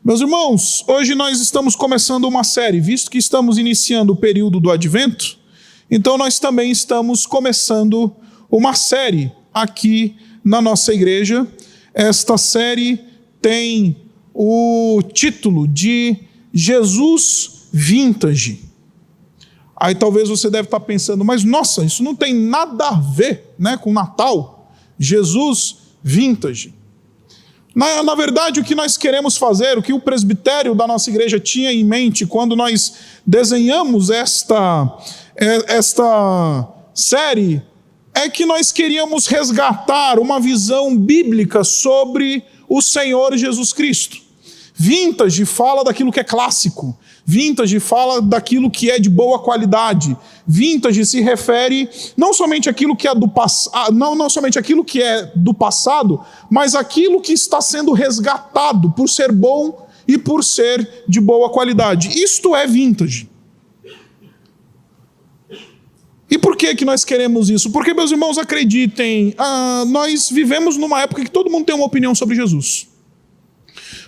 Meus irmãos, hoje nós estamos começando uma série, visto que estamos iniciando o período do Advento, então nós também estamos começando uma série aqui na nossa igreja. Esta série tem o título de Jesus Vintage. Aí talvez você deve estar pensando, mas nossa, isso não tem nada a ver, com Natal. Jesus Vintage. Na verdade, o que nós queremos fazer, o que o presbitério da nossa igreja tinha em mente quando nós desenhamos esta série, é que nós queríamos resgatar uma visão bíblica sobre o Senhor Jesus Cristo. Vintage fala daquilo que é clássico. Vintage fala daquilo que é de boa qualidade. Vintage se refere não somente àquilo que é do passado, não somente àquilo que é do passado, mas àquilo que está sendo resgatado por ser bom e por ser de boa qualidade. Isto é vintage. E por que nós queremos isso? Porque, meus irmãos, acreditem, nós vivemos numa época que todo mundo tem uma opinião sobre Jesus.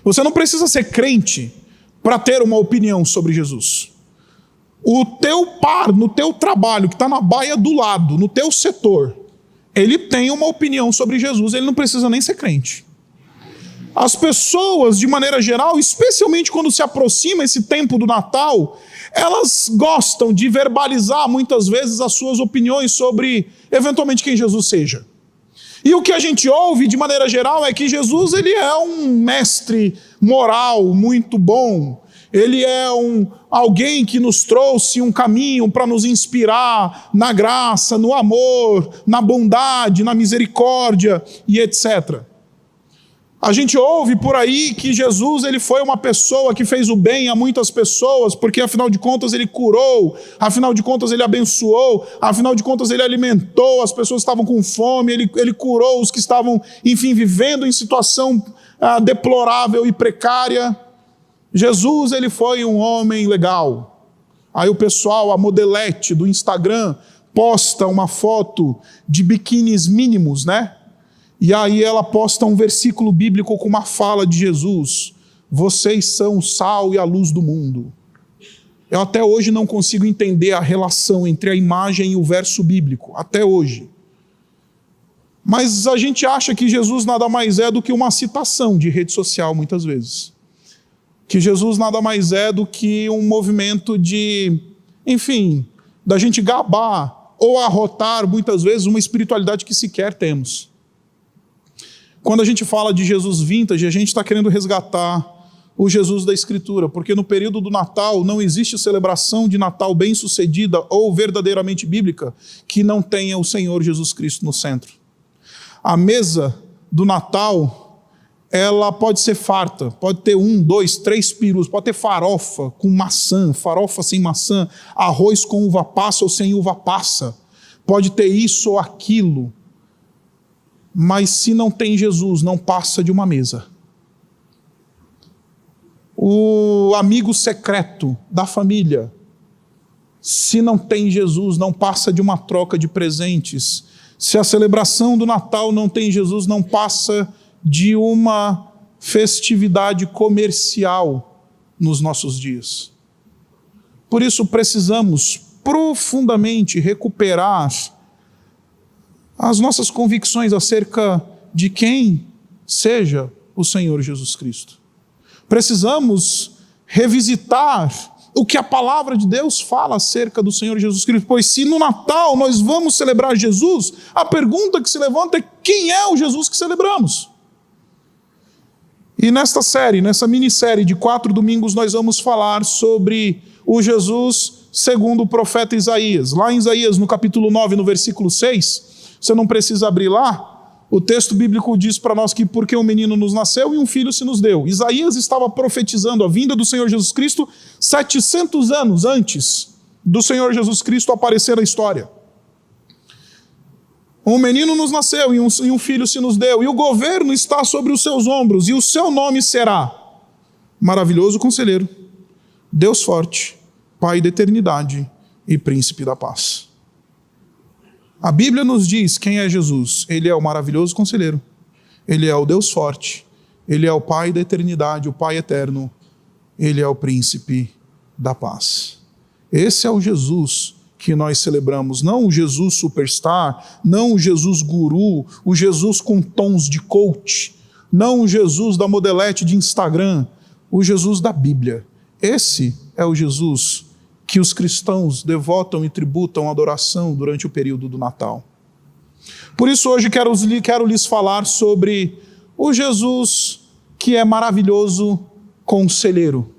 Você não precisa ser crente para ter uma opinião sobre Jesus. O teu par, no teu trabalho, que está na baia do lado, no teu setor, ele tem uma opinião sobre Jesus, ele não precisa nem ser crente. As pessoas, de maneira geral, especialmente quando se aproxima esse tempo do Natal, elas gostam de verbalizar muitas vezes as suas opiniões sobre, eventualmente, quem Jesus seja. E o que a gente ouve, de maneira geral, é que Jesus ele é um mestre moral muito bom. Ele é alguém que nos trouxe um caminho para nos inspirar na graça, no amor, na bondade, na misericórdia e etc. A gente ouve por aí que Jesus ele foi uma pessoa que fez o bem a muitas pessoas, porque afinal de contas ele curou, afinal de contas ele abençoou, afinal de contas ele alimentou as pessoas que estavam com fome, ele curou os que estavam, enfim, vivendo em situação deplorável e precária. Jesus ele foi um homem legal. Aí o pessoal, a modelete do Instagram, posta uma foto de biquínis mínimos, E aí ela posta um versículo bíblico com uma fala de Jesus: vocês são o sal e a luz do mundo. Eu até hoje não consigo entender a relação entre a imagem e o verso bíblico, até hoje. Mas a gente acha que Jesus nada mais é do que uma citação de rede social, muitas vezes. Que Jesus nada mais é do que um movimento da gente gabar ou arrotar, muitas vezes, uma espiritualidade que sequer temos. Quando a gente fala de Jesus vintage, a gente está querendo resgatar o Jesus da Escritura, porque no período do Natal não existe celebração de Natal bem-sucedida ou verdadeiramente bíblica que não tenha o Senhor Jesus Cristo no centro. A mesa do Natal, ela pode ser farta, pode ter 1, 2, 3 perus, pode ter farofa com maçã, farofa sem maçã, arroz com uva passa ou sem uva passa, pode ter isso ou aquilo. Mas se não tem Jesus, não passa de uma mesa. O amigo secreto da família, se não tem Jesus, não passa de uma troca de presentes. Se a celebração do Natal não tem Jesus, não passa de uma festividade comercial nos nossos dias. Por isso precisamos profundamente recuperar as nossas convicções acerca de quem seja o Senhor Jesus Cristo. Precisamos revisitar o que a palavra de Deus fala acerca do Senhor Jesus Cristo, pois se no Natal nós vamos celebrar Jesus, a pergunta que se levanta é: quem é o Jesus que celebramos? E nesta série, nessa minissérie de 4 domingos, nós vamos falar sobre o Jesus segundo o profeta Isaías. Lá em Isaías, no capítulo 9, no versículo 6, você não precisa abrir lá, o texto bíblico diz para nós que porque um menino nos nasceu e um filho se nos deu. Isaías estava profetizando a vinda do Senhor Jesus Cristo 700 anos antes do Senhor Jesus Cristo aparecer na história. Um menino nos nasceu e um filho se nos deu, e o governo está sobre os seus ombros, e o seu nome será Maravilhoso Conselheiro, Deus Forte, Pai da Eternidade e Príncipe da Paz. A Bíblia nos diz quem é Jesus. Ele é o maravilhoso conselheiro, ele é o Deus forte, Ele é o Pai da eternidade, o Pai eterno. Ele é o príncipe da paz. Esse é o Jesus que nós celebramos, não o Jesus superstar, não o Jesus guru, o Jesus com tons de coach, não o Jesus da modelete de Instagram, o Jesus da Bíblia. Esse é o Jesus que os cristãos devotam e tributam adoração durante o período do Natal. Por isso hoje quero lhes falar sobre o Jesus que é maravilhoso conselheiro.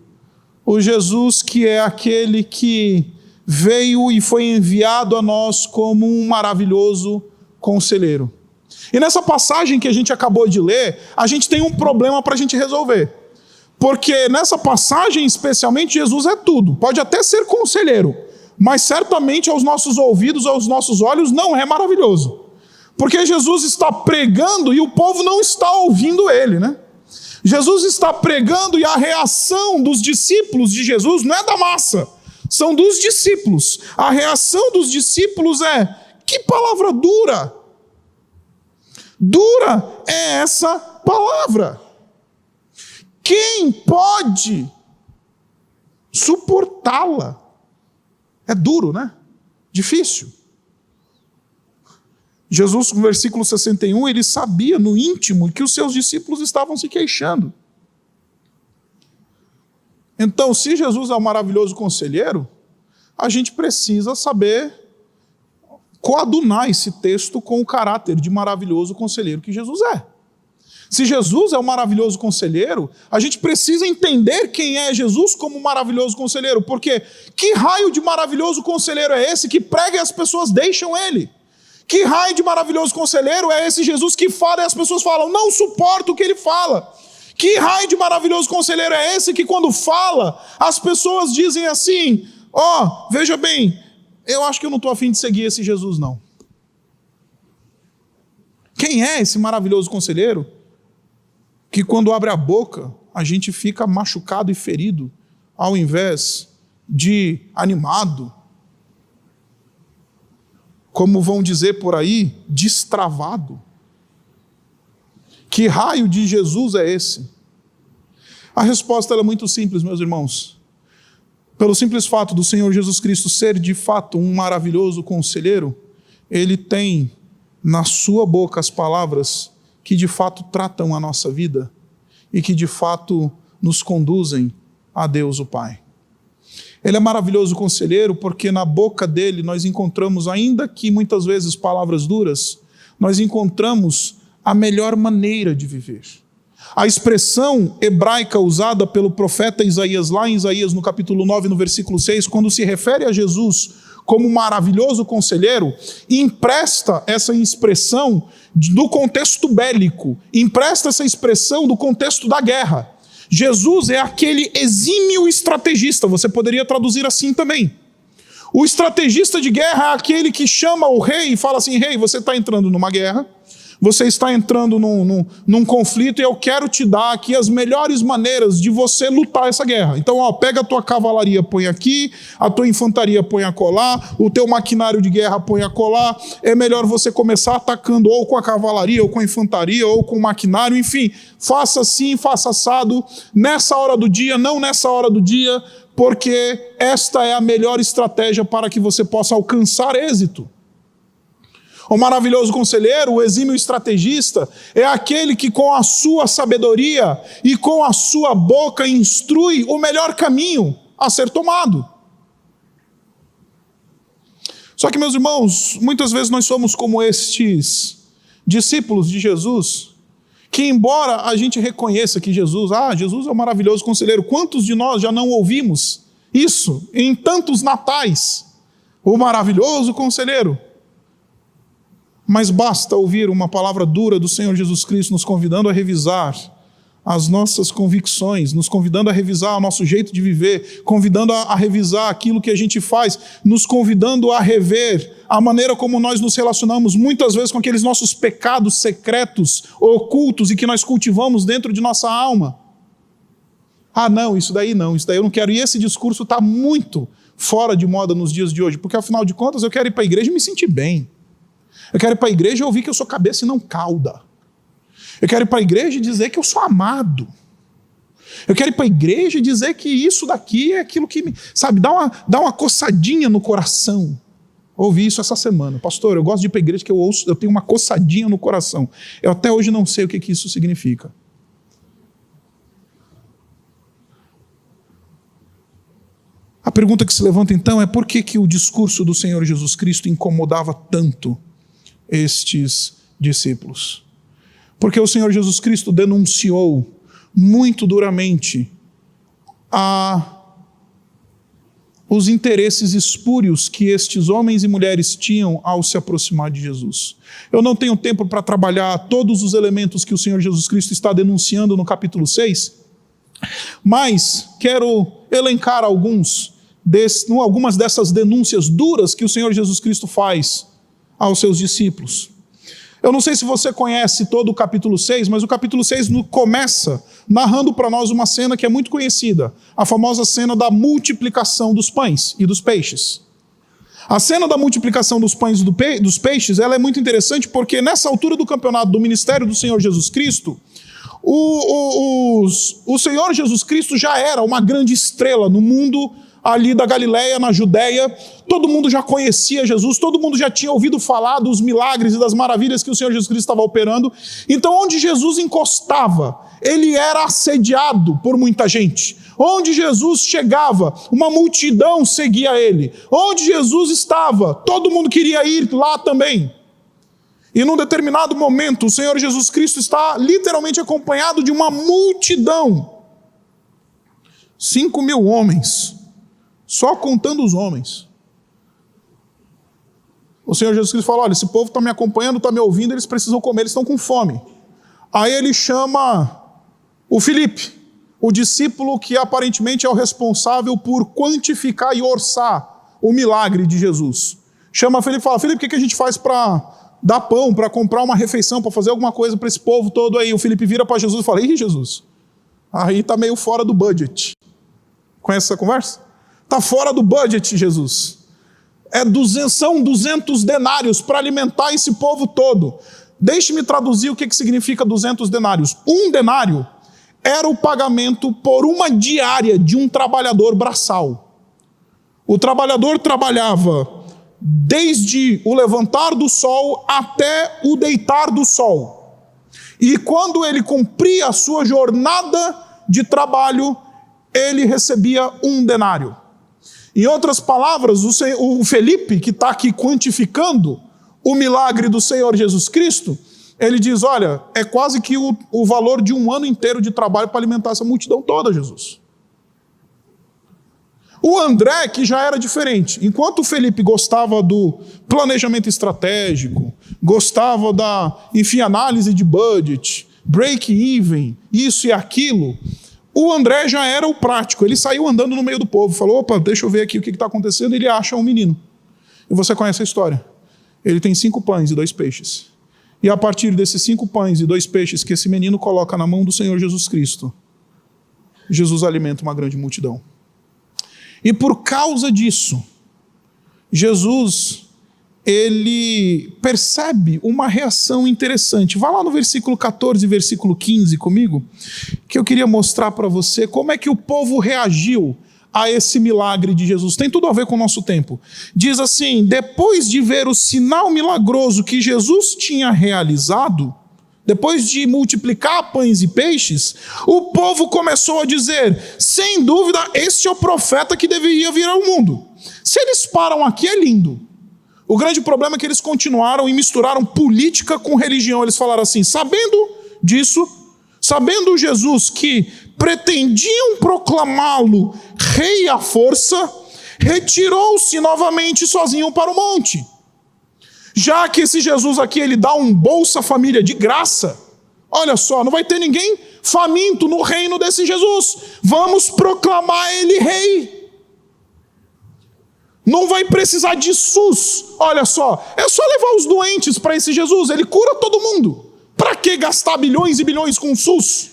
O Jesus que é aquele que veio e foi enviado a nós como um maravilhoso conselheiro. E nessa passagem que a gente acabou de ler, a gente tem um problema para a gente resolver. Porque nessa passagem, especialmente, Jesus é tudo. Pode até ser conselheiro, mas certamente aos nossos ouvidos, aos nossos olhos, não é maravilhoso. Porque Jesus está pregando e o povo não está ouvindo ele, né? Jesus está pregando e a reação dos discípulos de Jesus não é da massa, são dos discípulos. A reação dos discípulos é: que palavra dura! Dura é essa palavra. Quem pode suportá-la? É duro, né? Difícil. Jesus, no versículo 61, ele sabia no íntimo que os seus discípulos estavam se queixando. Então, se Jesus é um maravilhoso conselheiro, a gente precisa saber coadunar esse texto com o caráter de maravilhoso conselheiro que Jesus é. Se Jesus é um maravilhoso conselheiro, a gente precisa entender quem é Jesus como maravilhoso conselheiro, porque que raio de maravilhoso conselheiro é esse que prega e as pessoas deixam ele? Que raio de maravilhoso conselheiro é esse Jesus que fala e as pessoas falam: não suporto o que ele fala? Que raio de maravilhoso conselheiro é esse que quando fala, as pessoas dizem assim: ó, veja bem, eu acho que eu não estou a fim de seguir esse Jesus, não. Quem é esse maravilhoso conselheiro que quando abre a boca, a gente fica machucado e ferido, ao invés de animado? Como vão dizer por aí, destravado. Que raio de Jesus é esse? A resposta é muito simples, meus irmãos. Pelo simples fato do Senhor Jesus Cristo ser de fato um maravilhoso conselheiro, ele tem na sua boca as palavras que de fato tratam a nossa vida e que de fato nos conduzem a Deus o Pai. Ele é maravilhoso conselheiro porque na boca dele nós encontramos, ainda que muitas vezes palavras duras, nós encontramos a melhor maneira de viver. A expressão hebraica usada pelo profeta Isaías, lá em Isaías no capítulo 9, no versículo 6, quando se refere a Jesus como maravilhoso conselheiro, empresta essa expressão do contexto bélico, empresta essa expressão do contexto da guerra. Jesus é aquele exímio estrategista, você poderia traduzir assim também. O estrategista de guerra é aquele que chama o rei e fala assim: rei, você está entrando numa guerra, você está entrando num conflito e eu quero te dar aqui as melhores maneiras de você lutar essa guerra. Então, ó, pega a tua cavalaria, põe aqui, a tua infantaria põe acolá, o teu maquinário de guerra põe acolá. É melhor você começar atacando ou com a cavalaria, ou com a infantaria, ou com o maquinário, enfim, faça assim, faça assado, nessa hora do dia, não nessa hora do dia, porque esta é a melhor estratégia para que você possa alcançar êxito. O maravilhoso conselheiro, o exímio estrategista, é aquele que com a sua sabedoria e com a sua boca instrui o melhor caminho a ser tomado. Só que, meus irmãos, muitas vezes nós somos como estes discípulos de Jesus, que embora a gente reconheça que Jesus é um maravilhoso conselheiro, quantos de nós já não ouvimos isso em tantos natais? O maravilhoso conselheiro. Mas basta ouvir uma palavra dura do Senhor Jesus Cristo nos convidando a revisar as nossas convicções, nos convidando a revisar o nosso jeito de viver, convidando a revisar aquilo que a gente faz, nos convidando a rever a maneira como nós nos relacionamos, muitas vezes com aqueles nossos pecados secretos, ocultos e que nós cultivamos dentro de nossa alma. Não, isso daí eu não quero. E esse discurso está muito fora de moda nos dias de hoje, porque afinal de contas eu quero ir para a igreja e me sentir bem. Eu quero ir para a igreja e ouvir que eu sou cabeça e não cauda. Eu quero ir para a igreja e dizer que eu sou amado. Eu quero ir para a igreja e dizer que isso daqui é aquilo que me... Sabe, dá uma coçadinha no coração. Ouvi isso essa semana. Pastor, eu gosto de ir para a igreja que eu tenho uma coçadinha no coração. Eu até hoje não sei o que isso significa. A pergunta que se levanta então é por que o discurso do Senhor Jesus Cristo incomodava tanto estes discípulos? Porque o Senhor Jesus Cristo denunciou muito duramente os interesses espúrios que estes homens e mulheres tinham ao se aproximar de Jesus. Eu não tenho tempo para trabalhar todos os elementos que o Senhor Jesus Cristo está denunciando no capítulo 6, mas quero elencar algumas dessas denúncias duras que o Senhor Jesus Cristo faz aos seus discípulos. Eu não sei se você conhece todo o capítulo 6, mas o capítulo 6 começa narrando para nós uma cena que é muito conhecida, a famosa cena da multiplicação dos pães e dos peixes. A cena da multiplicação dos pães e dos peixes, ela é muito interessante porque nessa altura do campeonato do ministério do Senhor Jesus Cristo, o Senhor Jesus Cristo já era uma grande estrela no mundo ali da Galileia, na Judéia. Todo mundo já conhecia Jesus, todo mundo já tinha ouvido falar dos milagres e das maravilhas que o Senhor Jesus Cristo estava operando. Então, onde Jesus encostava, ele era assediado por muita gente. Onde Jesus chegava, uma multidão seguia ele. Onde Jesus estava, todo mundo queria ir lá também. E num determinado momento, o Senhor Jesus Cristo está literalmente acompanhado de uma multidão. 5.000 homens, só contando os homens. O Senhor Jesus Cristo fala, olha, esse povo está me acompanhando, está me ouvindo, eles precisam comer, eles estão com fome. Aí ele chama o Filipe, o discípulo que aparentemente é o responsável por quantificar e orçar o milagre de Jesus. Chama Filipe e fala, Filipe, o que a gente faz para dar pão, para comprar uma refeição, para fazer alguma coisa para esse povo todo aí? O Filipe vira para Jesus e fala, ih, Jesus, aí está meio fora do budget. Conhece essa conversa? Está fora do budget, Jesus. São 200 denários para alimentar esse povo todo. Deixe-me traduzir o que significa 200 denários. Um denário era o pagamento por uma diária de um trabalhador braçal. O trabalhador trabalhava desde o levantar do sol até o deitar do sol. E quando ele cumpria a sua jornada de trabalho, ele recebia um denário. Em outras palavras, o Felipe, que está aqui quantificando o milagre do Senhor Jesus Cristo, ele diz, olha, é quase que o valor de um ano inteiro de trabalho para alimentar essa multidão toda, Jesus. O André, que já era diferente, enquanto o Felipe gostava do planejamento estratégico, gostava da, análise de budget, break-even, isso e aquilo, o André já era o prático, ele saiu andando no meio do povo, falou, opa, deixa eu ver aqui o que está acontecendo, ele acha um menino. E você conhece a história. Ele tem 5 pães e 2 peixes. E a partir desses 5 pães e 2 peixes que esse menino coloca na mão do Senhor Jesus Cristo, Jesus alimenta uma grande multidão. E por causa disso, Jesus, ele percebe uma reação interessante. Vá lá no versículo 14 e versículo 15 comigo, que eu queria mostrar para você como é que o povo reagiu a esse milagre de Jesus. Tem tudo a ver com o nosso tempo. Diz assim, depois de ver o sinal milagroso que Jesus tinha realizado, depois de multiplicar pães e peixes, o povo começou a dizer, sem dúvida, este é o profeta que deveria vir ao mundo. Se eles param aqui, é lindo. O grande problema é que eles continuaram e misturaram política com religião. Eles falaram assim, sabendo disso, sabendo Jesus que pretendiam proclamá-lo rei à força, retirou-se novamente sozinho para o monte. Já que esse Jesus aqui, ele dá um Bolsa Família de graça, olha só, não vai ter ninguém faminto no reino desse Jesus. Vamos proclamar ele rei. Não vai precisar de SUS, olha só, é só levar os doentes para esse Jesus, ele cura todo mundo. Para que gastar bilhões e bilhões com SUS?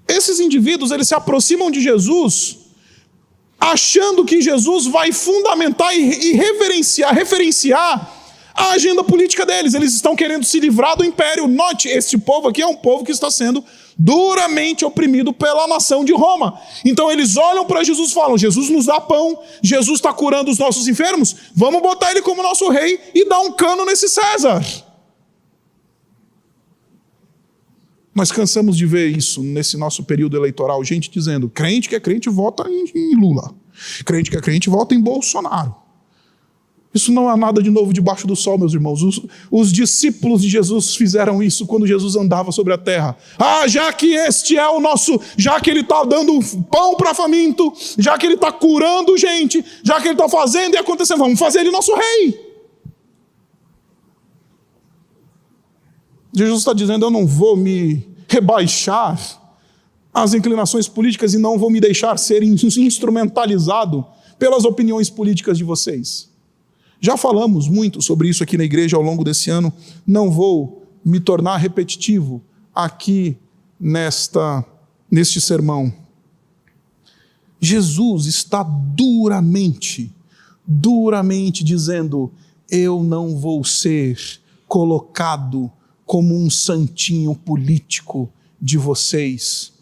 Esses indivíduos, eles se aproximam de Jesus, achando que Jesus vai fundamentar e referenciar a agenda política deles. Eles estão querendo se livrar do império. Note, este povo aqui é um povo que está sendo duramente oprimido pela nação de Roma. Então eles olham para Jesus e falam: Jesus nos dá pão, Jesus está curando os nossos enfermos, vamos botar ele como nosso rei e dar um cano nesse César. Nós cansamos de ver isso nesse nosso período eleitoral, gente dizendo: crente que é crente vota em Lula, crente que é crente vota em Bolsonaro. Isso não há nada de novo debaixo do sol, meus irmãos. Os discípulos de Jesus fizeram isso quando Jesus andava sobre a terra. Já que este é o nosso, já que ele está dando pão para faminto, já que ele está curando gente, já que ele está fazendo e acontecendo, vamos fazer ele nosso rei. Jesus está dizendo: eu não vou me rebaixar às inclinações políticas e não vou me deixar ser instrumentalizado pelas opiniões políticas de vocês. Já falamos muito sobre isso aqui na igreja ao longo desse ano, não vou me tornar repetitivo aqui neste sermão. Jesus está duramente dizendo: eu não vou ser colocado como um santinho político de vocês.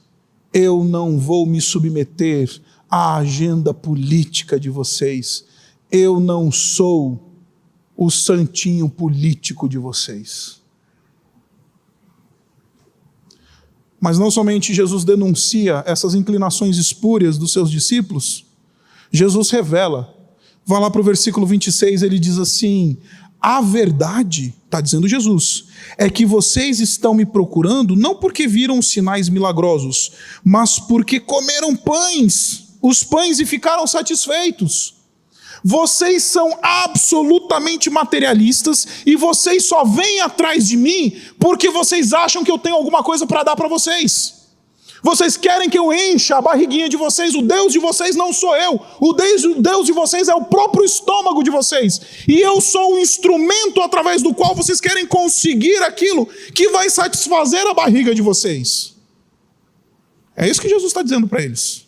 Eu não vou me submeter à agenda política de vocês. Eu não sou o santinho político de vocês. Mas não somente Jesus denuncia essas inclinações espúrias dos seus discípulos, Jesus revela. Vai lá para o versículo 26, ele diz assim: a verdade, está dizendo Jesus, é que vocês estão me procurando não porque viram sinais milagrosos, mas porque comeram os pães e ficaram satisfeitos. Vocês são absolutamente materialistas e vocês só vêm atrás de mim porque vocês acham que eu tenho alguma coisa para dar para vocês. Vocês querem que eu encha a barriguinha de vocês. O Deus de vocês não sou eu. O Deus de vocês é o próprio estômago de vocês. E eu sou o instrumento através do qual vocês querem conseguir aquilo que vai satisfazer a barriga de vocês. É isso que Jesus está dizendo para eles.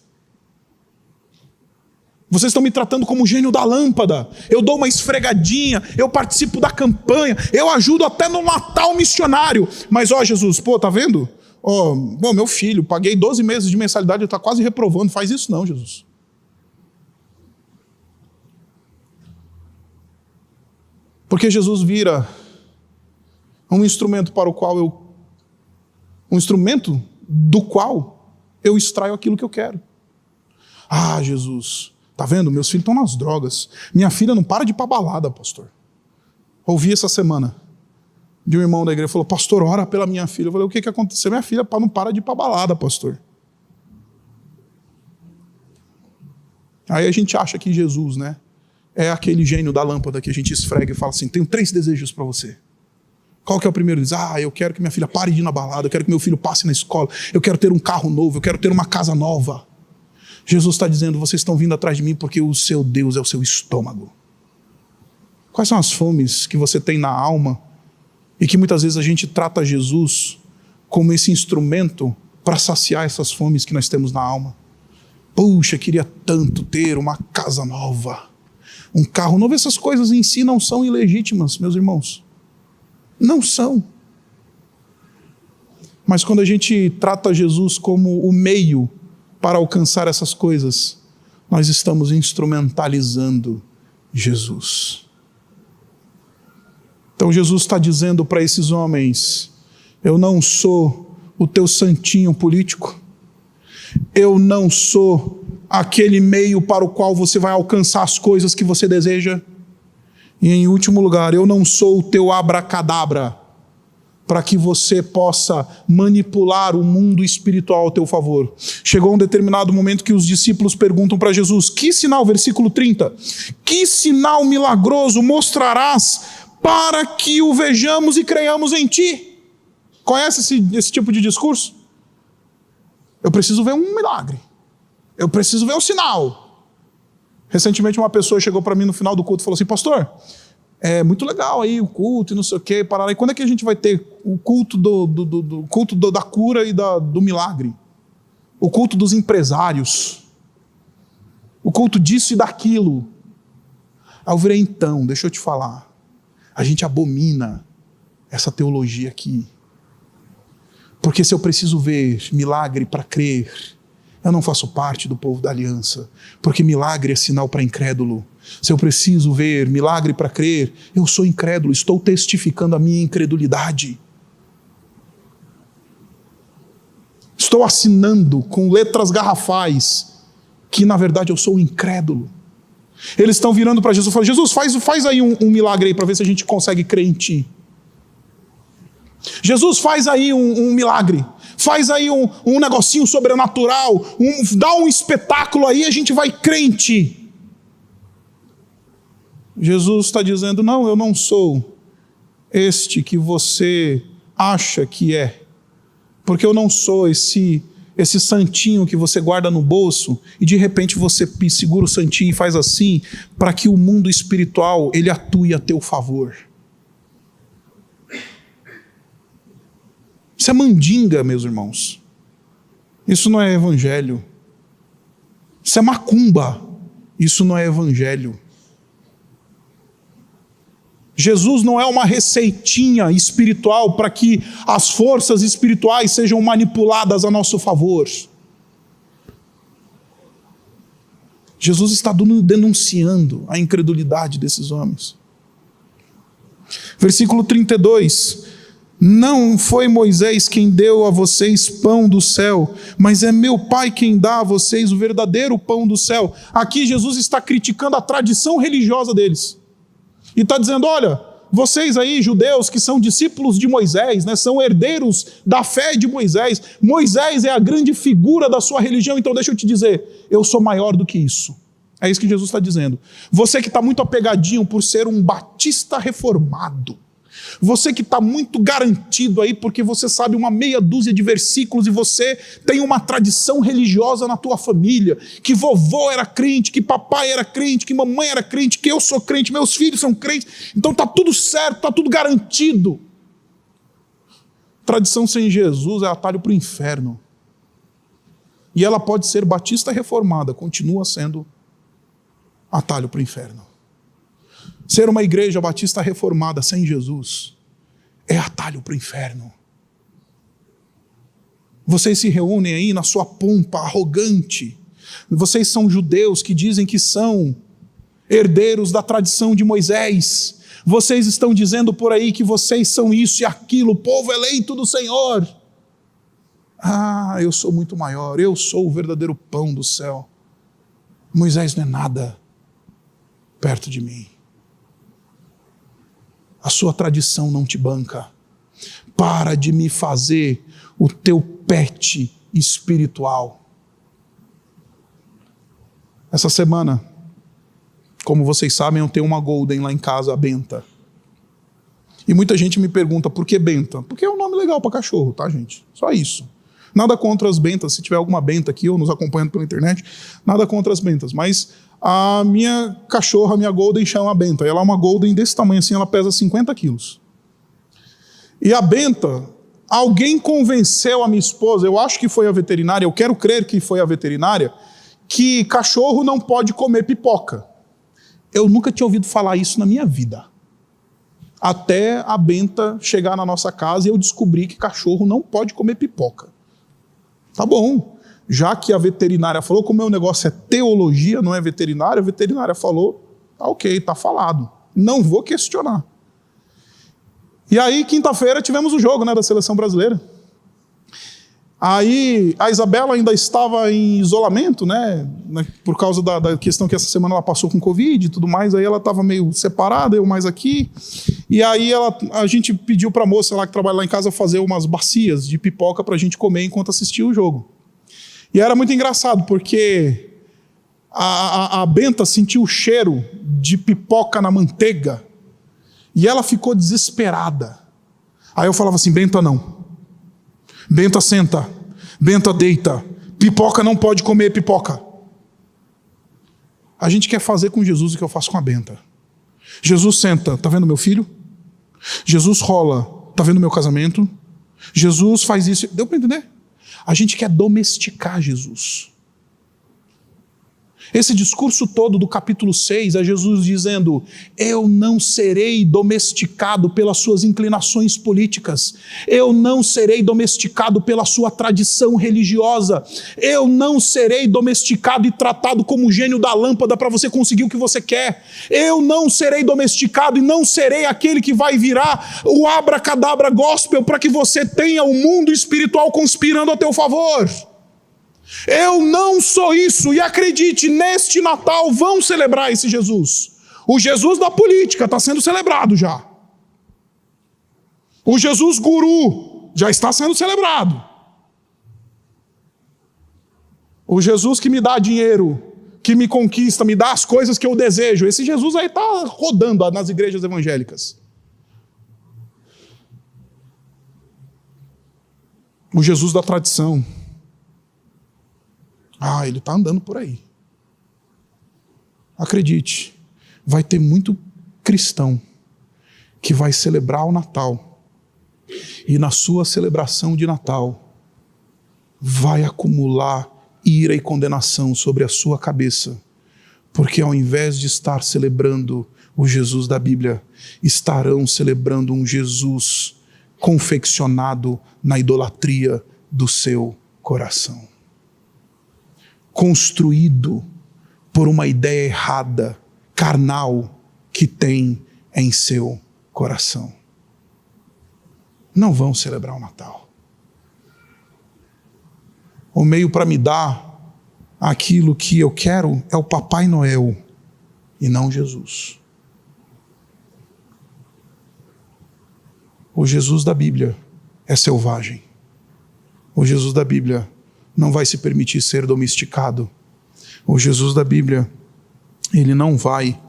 Vocês estão me tratando como o gênio da lâmpada. Eu dou uma esfregadinha, eu participo da campanha, eu ajudo até no Natal missionário. Mas Jesus, tá vendo? Meu filho, paguei 12 meses de mensalidade, ele está quase reprovando. Faz isso não, Jesus. Porque Jesus vira um instrumento um instrumento do qual eu extraio aquilo que eu quero. Jesus, tá vendo? Meus filhos estão nas drogas. Minha filha não para de ir para balada, pastor. Ouvi essa semana de um irmão da igreja, falou: pastor, ora pela minha filha. Eu falei: o que aconteceu? Minha filha não para de ir para balada, pastor. Aí a gente acha que Jesus, é aquele gênio da lâmpada que a gente esfrega e fala assim: tenho 3 desejos para você. Qual que é o primeiro? Diz: eu quero que minha filha pare de ir na balada, eu quero que meu filho passe na escola, eu quero ter um carro novo, eu quero ter uma casa nova. Jesus está dizendo: vocês estão vindo atrás de mim porque o seu Deus é o seu estômago. Quais são as fomes que você tem na alma e que muitas vezes a gente trata Jesus como esse instrumento para saciar essas fomes que nós temos na alma? Puxa, queria tanto ter uma casa nova, um carro novo. Essas coisas em si não são ilegítimas, meus irmãos. Não são. Mas quando a gente trata Jesus como o meio para alcançar essas coisas, nós estamos instrumentalizando Jesus. Então Jesus está dizendo para esses homens: eu não sou o teu santinho político, eu não sou aquele meio para o qual você vai alcançar as coisas que você deseja, e em último lugar, eu não sou o teu abracadabra para que você possa manipular o mundo espiritual ao teu favor. Chegou um determinado momento que os discípulos perguntam para Jesus: que sinal, versículo 30, que sinal milagroso mostrarás para que o vejamos e creiamos em ti? Conhece esse tipo de discurso? Eu preciso ver um milagre, eu preciso ver um sinal. Recentemente uma pessoa chegou para mim no final do culto e falou assim: pastor, é muito legal aí o culto e não sei o quê, parará. E quando é que a gente vai ter o culto da cura e do milagre? O culto dos empresários? O culto disso e daquilo? Aí eu virei: então, deixa eu te falar. A gente abomina essa teologia aqui. Porque se eu preciso ver milagre para crer, eu não faço parte do povo da aliança. Porque milagre é sinal para incrédulo. Se eu preciso ver milagre para crer, eu sou incrédulo, estou testificando a minha incredulidade. Estou assinando com letras garrafais que na verdade eu sou incrédulo. Eles estão virando para Jesus e falando: Jesus, faz aí um milagre aí para ver se a gente consegue crer em ti. Jesus, faz aí um milagre, faz aí um negocinho sobrenatural, dá um espetáculo aí, a gente vai crer em ti. Jesus está dizendo: não, eu não sou este que você acha que é, porque eu não sou esse santinho que você guarda no bolso e de repente você segura o santinho e faz assim para que o mundo espiritual ele atue a teu favor. Isso é mandinga, meus irmãos. Isso não é evangelho. Isso é macumba. Isso não é evangelho. Jesus não é uma receitinha espiritual para que as forças espirituais sejam manipuladas a nosso favor. Jesus está denunciando a incredulidade desses homens. Versículo 32. Não foi Moisés quem deu a vocês pão do céu, mas é meu Pai quem dá a vocês o verdadeiro pão do céu. Aqui Jesus está criticando a tradição religiosa deles. E está dizendo: olha, vocês aí, judeus, que são discípulos de Moisés, né, são herdeiros da fé de Moisés. Moisés é a grande figura da sua religião, então deixa eu te dizer, eu sou maior do que isso. É isso que Jesus está dizendo. Você que está muito apegadinho por ser um batista reformado, você que está muito garantido aí porque você sabe uma meia dúzia de versículos e você tem uma tradição religiosa na tua família, que vovô era crente, que papai era crente, que mamãe era crente, que eu sou crente, meus filhos são crentes, então está tudo certo, está tudo garantido. Tradição sem Jesus é atalho para o inferno. E ela pode ser batista reformada, continua sendo atalho para o inferno. Ser uma igreja batista reformada sem Jesus é atalho para o inferno. Vocês se reúnem aí na sua pompa arrogante. Vocês são judeus que dizem que são herdeiros da tradição de Moisés. Vocês estão dizendo por aí que vocês são isso e aquilo, povo eleito do Senhor. Ah, eu sou muito maior, eu sou o verdadeiro pão do céu. Moisés não é nada perto de mim. A sua tradição não te banca. Para de me fazer o teu pet espiritual. Essa semana, como vocês sabem, eu tenho uma Golden lá em casa, a Benta. E muita gente me pergunta, por que Benta? Porque é um nome legal para cachorro, tá, gente? Só isso. Nada contra as Bentas. Se tiver alguma Benta aqui ou nos acompanhando pela internet, nada contra as Bentas. Mas a minha cachorra, a minha Golden, chama Benta. Ela é uma Golden desse tamanho assim, ela pesa 50 quilos. E a Benta, alguém convenceu a minha esposa, eu acho que foi a veterinária, eu quero crer que foi a veterinária, que cachorro não pode comer pipoca. Eu nunca tinha ouvido falar isso na minha vida. Até a Benta chegar na nossa casa e eu descobri que cachorro não pode comer pipoca. Tá bom. Já que a veterinária falou, como o meu negócio é teologia, não é veterinária, a veterinária falou, tá ok, tá falado. Não vou questionar. E aí, quinta-feira, tivemos o jogo, né, da seleção brasileira. Aí, a Isabela ainda estava em isolamento, né, por causa da questão que essa semana ela passou com Covid e tudo mais, aí ela estava meio separada, eu mais aqui. E aí a gente pediu para a moça lá que trabalha lá em casa fazer umas bacias de pipoca para a gente comer enquanto assistia o jogo. E era muito engraçado, porque a Benta sentiu o cheiro de pipoca na manteiga e ela ficou desesperada. Aí eu falava assim, Benta não. Benta senta. Benta deita. Pipoca não pode comer pipoca. A gente quer fazer com Jesus o que eu faço com a Benta. Jesus senta, tá vendo meu filho? Jesus rola, tá vendo meu casamento? Jesus faz isso. Deu para entender? A gente quer domesticar Jesus. Esse discurso todo do capítulo 6 é Jesus dizendo: eu não serei domesticado pelas suas inclinações políticas, eu não serei domesticado pela sua tradição religiosa, eu não serei domesticado e tratado como gênio da lâmpada para você conseguir o que você quer, eu não serei domesticado e não serei aquele que vai virar o abracadabra gospel para que você tenha o mundo espiritual conspirando a teu favor. Eu não sou isso, e acredite, neste Natal vão celebrar esse Jesus. O Jesus da política está sendo celebrado já. O Jesus guru já está sendo celebrado. O Jesus que me dá dinheiro, que me conquista, me dá as coisas que eu desejo. Esse Jesus aí está rodando nas igrejas evangélicas. O Jesus da tradição. Ele está andando por aí. Acredite, vai ter muito cristão que vai celebrar o Natal. E na sua celebração de Natal, vai acumular ira e condenação sobre a sua cabeça. Porque ao invés de estar celebrando o Jesus da Bíblia, estarão celebrando um Jesus confeccionado na idolatria do seu coração. Construído por uma ideia errada, carnal, que tem em seu coração. Não vão celebrar o Natal. O meio para me dar aquilo que eu quero é o Papai Noel e não Jesus. O Jesus da Bíblia é selvagem. O Jesus da Bíblia não vai se permitir ser domesticado. O Jesus da Bíblia, ele não vai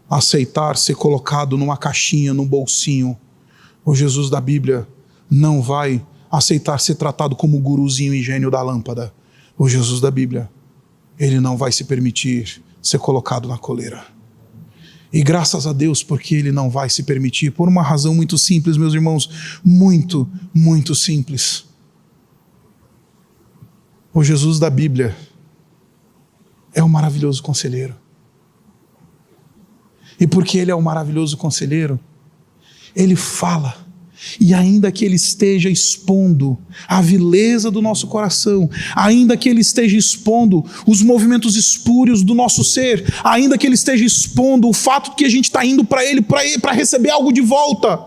aceitar ser colocado numa caixinha, num bolsinho. O Jesus da Bíblia não vai aceitar ser tratado como guruzinho e gênio da lâmpada. O Jesus da Bíblia, ele não vai se permitir ser colocado na coleira. E graças a Deus, porque ele não vai se permitir, por uma razão muito simples, meus irmãos, muito, muito simples. O Jesus da Bíblia é o maravilhoso conselheiro. E porque ele é o maravilhoso conselheiro, ele fala, e ainda que ele esteja expondo a vileza do nosso coração, ainda que ele esteja expondo os movimentos espúrios do nosso ser, ainda que ele esteja expondo o fato de que a gente está indo para ele para receber algo de volta,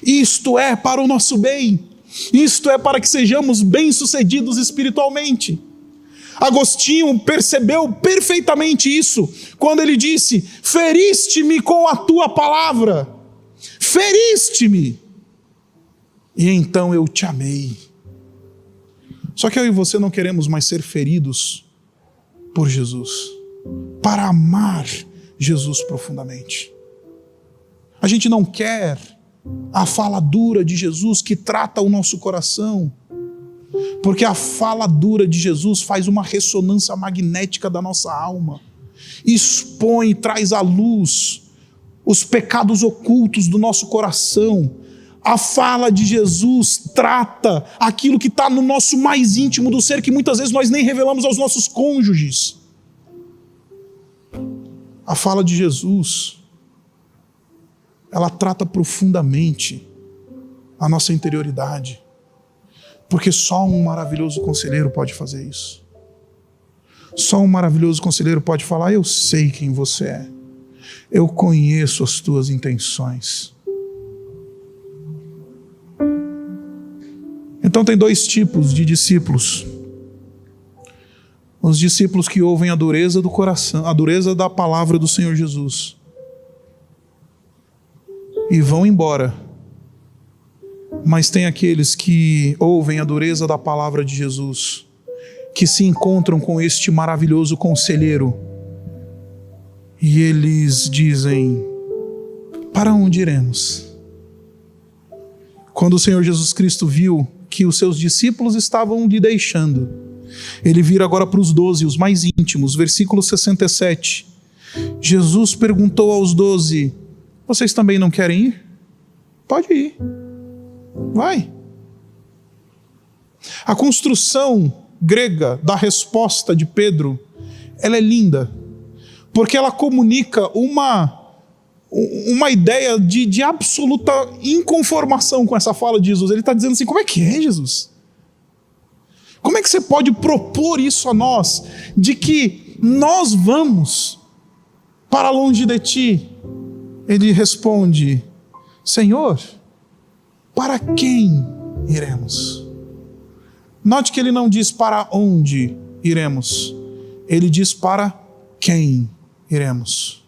isto é para o nosso bem. Isto é para que sejamos bem-sucedidos espiritualmente. Agostinho percebeu perfeitamente isso quando ele disse: feriste-me com a tua palavra, feriste-me, e então eu te amei. Só que eu e você não queremos mais ser feridos por Jesus, para amar Jesus profundamente. A gente não quer a fala dura de Jesus que trata o nosso coração, porque a fala dura de Jesus faz uma ressonância magnética da nossa alma, expõe e traz à luz os pecados ocultos do nosso coração. A fala de Jesus trata aquilo que está no nosso mais íntimo do ser, que muitas vezes nós nem revelamos aos nossos cônjuges. A fala de Jesus, ela trata profundamente a nossa interioridade, porque só um maravilhoso conselheiro pode fazer isso. Só um maravilhoso conselheiro pode falar: eu sei quem você é, eu conheço as tuas intenções. Então tem dois tipos de discípulos: os discípulos que ouvem a dureza do coração, a dureza da palavra do Senhor Jesus, e vão embora. Mas tem aqueles que ouvem a dureza da palavra de Jesus, que se encontram com este maravilhoso conselheiro, e eles dizem: para onde iremos? Quando o Senhor Jesus Cristo viu que os seus discípulos estavam lhe deixando, ele vira agora para os 12, os mais íntimos, versículo 67. Jesus perguntou aos 12: vocês também não querem ir? Pode ir. Vai. A construção grega da resposta de Pedro ela é linda, porque ela comunica uma ideia de absoluta inconformação com essa fala de Jesus. Ele está dizendo assim: como é que é, Jesus? Como é que você pode propor isso a nós, de que nós vamos para longe de ti? Ele responde: Senhor, para quem iremos? Note que ele não diz para onde iremos, ele diz para quem iremos.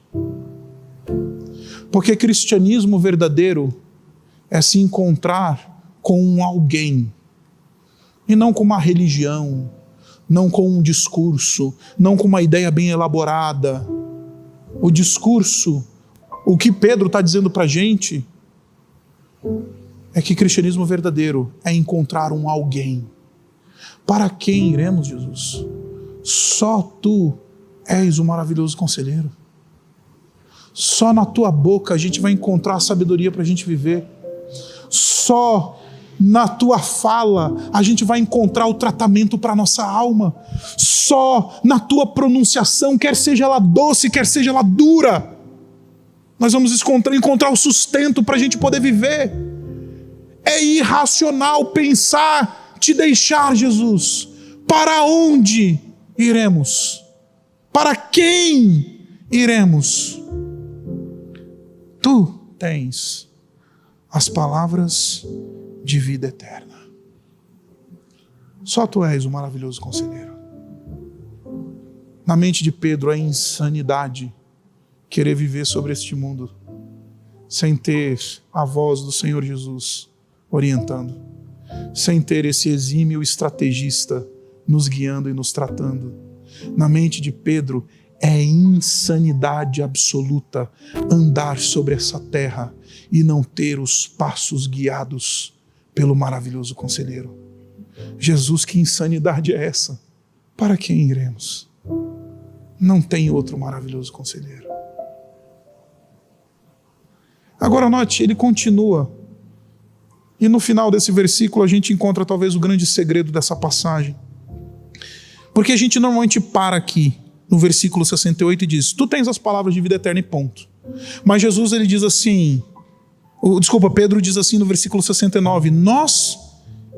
Porque cristianismo verdadeiro é se encontrar com um alguém, e não com uma religião, não com um discurso, não com uma ideia bem elaborada. O discurso, o que Pedro está dizendo para a gente, é que cristianismo verdadeiro é encontrar um alguém. Para quem iremos, Jesus? Só tu és o maravilhoso conselheiro. Só na tua boca a gente vai encontrar a sabedoria para a gente viver. Só na tua fala a gente vai encontrar o tratamento para a nossa alma. Só na tua pronunciação, quer seja ela doce, quer seja ela dura, nós vamos encontrar o sustento para a gente poder viver. É irracional pensar te deixar, Jesus. Para onde iremos? Para quem iremos? Tu tens as palavras de vida eterna. Só tu és o maravilhoso conselheiro. Na mente de Pedro é insanidade querer viver sobre este mundo sem ter a voz do Senhor Jesus orientando, sem ter esse exímio estrategista nos guiando e nos tratando. Na mente de Pedro é insanidade absoluta andar sobre essa terra e não ter os passos guiados pelo maravilhoso conselheiro. Jesus, que insanidade é essa? Para quem iremos? Não tem outro maravilhoso conselheiro. Agora note, ele continua. E no final desse versículo a gente encontra talvez o grande segredo dessa passagem. Porque a gente normalmente para aqui, no versículo 68, e diz: tu tens as palavras de vida eterna e ponto. Mas Jesus, ele diz assim, Pedro diz assim no versículo 69, nós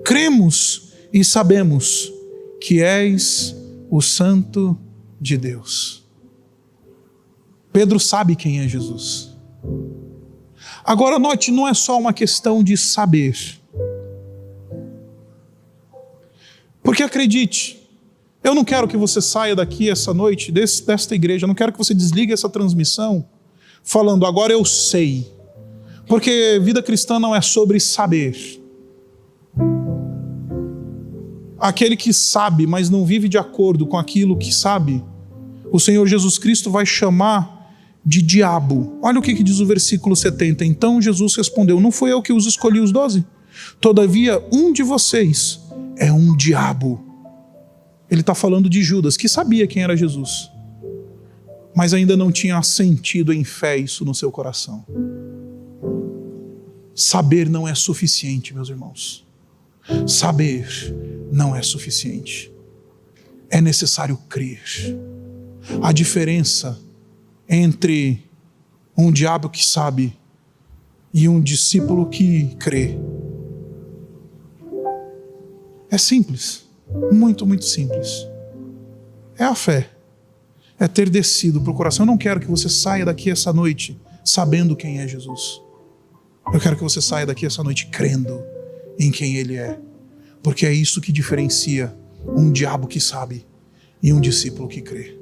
cremos e sabemos que és o Santo de Deus. Pedro sabe quem é Jesus. Agora note, não é só uma questão de saber. Porque acredite, eu não quero que você saia daqui essa noite, desta igreja, eu não quero que você desligue essa transmissão falando: agora eu sei. Porque vida cristã não é sobre saber. Aquele que sabe, mas não vive de acordo com aquilo que sabe, o Senhor Jesus Cristo vai chamar de diabo. Olha o que diz o versículo 70. Então Jesus respondeu: não fui eu que os escolhi os 12? Todavia um de vocês é um diabo. Ele está falando de Judas, que sabia quem era Jesus, mas ainda não tinha sentido em fé isso no seu coração. Saber não é suficiente, meus irmãos. Saber não é suficiente. É necessário crer. A diferença entre um diabo que sabe e um discípulo que crê é simples, muito, muito simples. É a fé, é ter descido para o coração. Eu não quero que você saia daqui essa noite sabendo quem é Jesus. Eu quero que você saia daqui essa noite crendo em quem Ele é, porque é isso que diferencia um diabo que sabe e um discípulo que crê.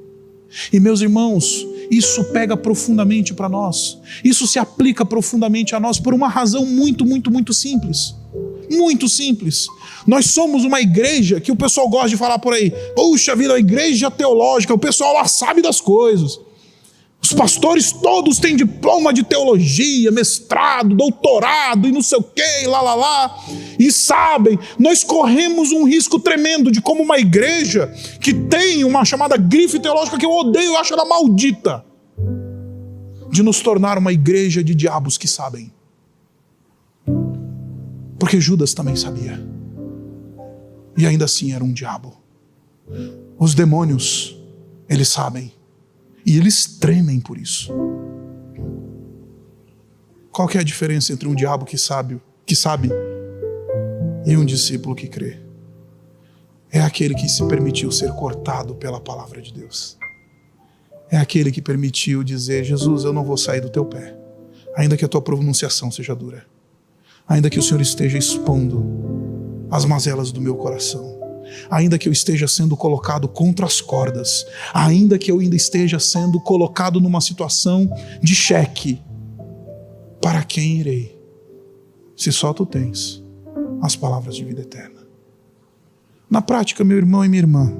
E meus irmãos, isso pega profundamente para nós, isso se aplica profundamente a nós por uma razão muito, muito, muito simples. Muito simples. Nós somos uma igreja que o pessoal gosta de falar por aí: puxa vida, a igreja teológica, o pessoal lá sabe das coisas. Os pastores todos têm diploma de teologia, mestrado, doutorado e não sei o que, lá. E sabem, nós corremos um risco tremendo de, como uma igreja que tem uma chamada grife teológica que eu odeio, eu acho ela maldita, de nos tornar uma igreja de diabos que sabem. Porque Judas também sabia. E ainda assim era um diabo. Os demônios Eles sabem. E eles tremem por isso. Qual que é a diferença entre um diabo que sabe e um discípulo que crê? É aquele que se permitiu ser cortado pela palavra de Deus. É aquele que permitiu dizer: Jesus, eu não vou sair do teu pé, ainda que a tua pronunciação seja dura, ainda que o Senhor esteja expondo as mazelas do meu coração, ainda que eu esteja sendo colocado contra as cordas, ainda que eu ainda esteja sendo colocado numa situação de xeque, para quem irei, se só tu tens as palavras de vida eterna? Na prática, meu irmão e minha irmã,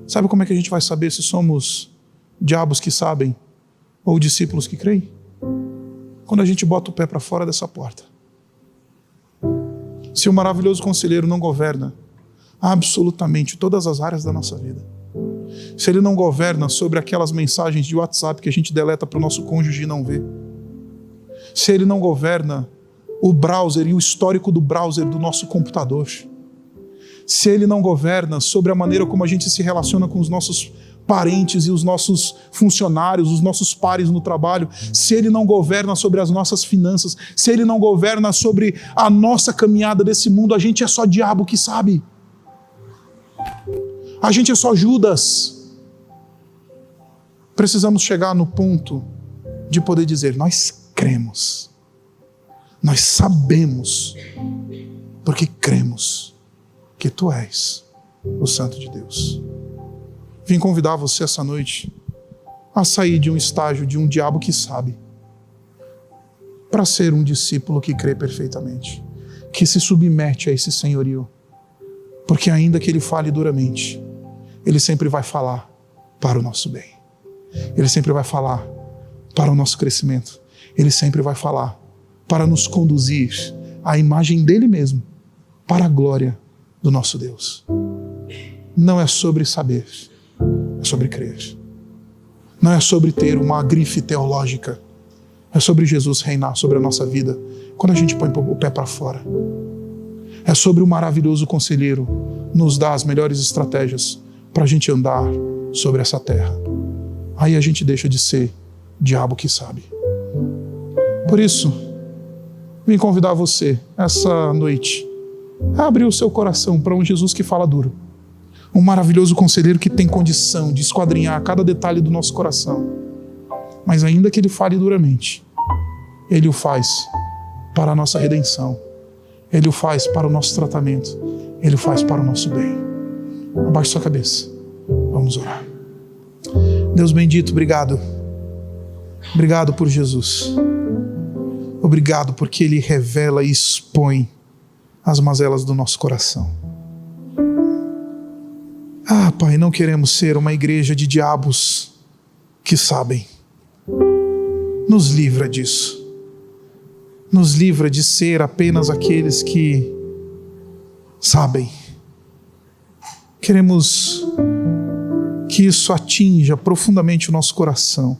sabe como é que a gente vai saber se somos diabos que sabem ou discípulos que creem? Quando a gente bota o pé para fora dessa porta. Se o maravilhoso conselheiro não governa absolutamente todas as áreas da nossa vida, se ele não governa sobre aquelas mensagens de WhatsApp que a gente deleta para o nosso cônjuge e não vê, se ele não governa o browser e o histórico do browser do nosso computador, se ele não governa sobre a maneira como a gente se relaciona com os nossos parentes e os nossos funcionários, os nossos pares no trabalho, se ele não governa sobre as nossas finanças, se ele não governa sobre a nossa caminhada desse mundo, a gente é só diabo que sabe. A gente é só Judas. Precisamos chegar no ponto de poder dizer: nós cremos, nós sabemos, porque cremos que tu és o Santo de Deus. Vim convidar você essa noite a sair de um estágio de um diabo que sabe, para ser um discípulo que crê perfeitamente, que se submete a esse senhorio, porque ainda que ele fale duramente, ele sempre vai falar para o nosso bem, ele sempre vai falar para o nosso crescimento, ele sempre vai falar para nos conduzir à imagem dele mesmo, para a glória do nosso Deus. Não é sobre saber, é sobre crer. Não é sobre ter uma grife teológica, é sobre Jesus reinar sobre a nossa vida quando a gente põe o pé para fora. É sobre o maravilhoso conselheiro nos dar as melhores estratégias para a gente andar sobre essa terra. Aí a gente deixa de ser diabo que sabe. Por isso, vim convidar você essa noite a abrir o seu coração para um Jesus que fala duro. Um maravilhoso conselheiro que tem condição de esquadrinhar cada detalhe do nosso coração. Mas ainda que ele fale duramente, ele o faz para a nossa redenção. Ele o faz para o nosso tratamento. Ele o faz para o nosso bem. Abaixe sua cabeça. Vamos orar. Deus bendito, obrigado. Obrigado por Jesus. Obrigado porque Ele revela e expõe as mazelas do nosso coração. Ah, Pai, não queremos ser uma igreja de diabos que sabem. Nos livra disso. Nos livra de ser apenas aqueles que sabem. Queremos que isso atinja profundamente o nosso coração.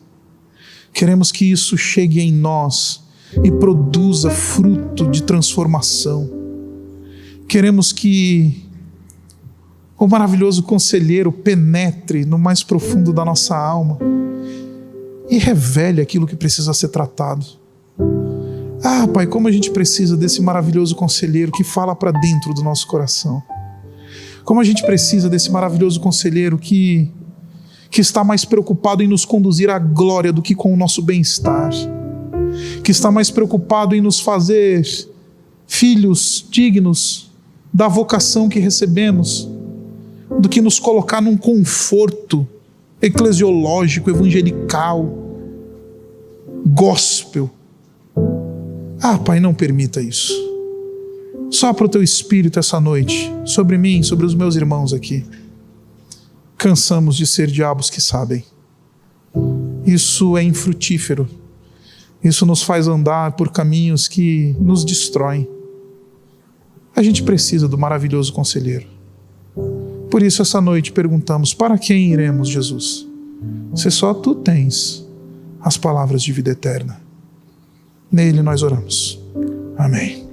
Queremos que isso chegue em nós e produza fruto de transformação. Queremos que o maravilhoso conselheiro penetre no mais profundo da nossa alma e revele aquilo que precisa ser tratado. Ah, Pai, como a gente precisa desse maravilhoso conselheiro que fala para dentro do nosso coração. Como a gente precisa desse maravilhoso conselheiro que está mais preocupado em nos conduzir à glória do que com o nosso bem-estar. Que está mais preocupado em nos fazer filhos dignos da vocação que recebemos, do que nos colocar num conforto eclesiológico, evangelical, gospel. Ah, Pai, não permita isso. Sopra o Teu Espírito essa noite, sobre mim, sobre os meus irmãos aqui. Cansamos de ser diabos que sabem. Isso é infrutífero. Isso nos faz andar por caminhos que nos destroem. A gente precisa do maravilhoso conselheiro. Por isso, essa noite perguntamos: para quem iremos, Jesus? Se só Tu tens as palavras de vida eterna. Nele nós oramos. Amém.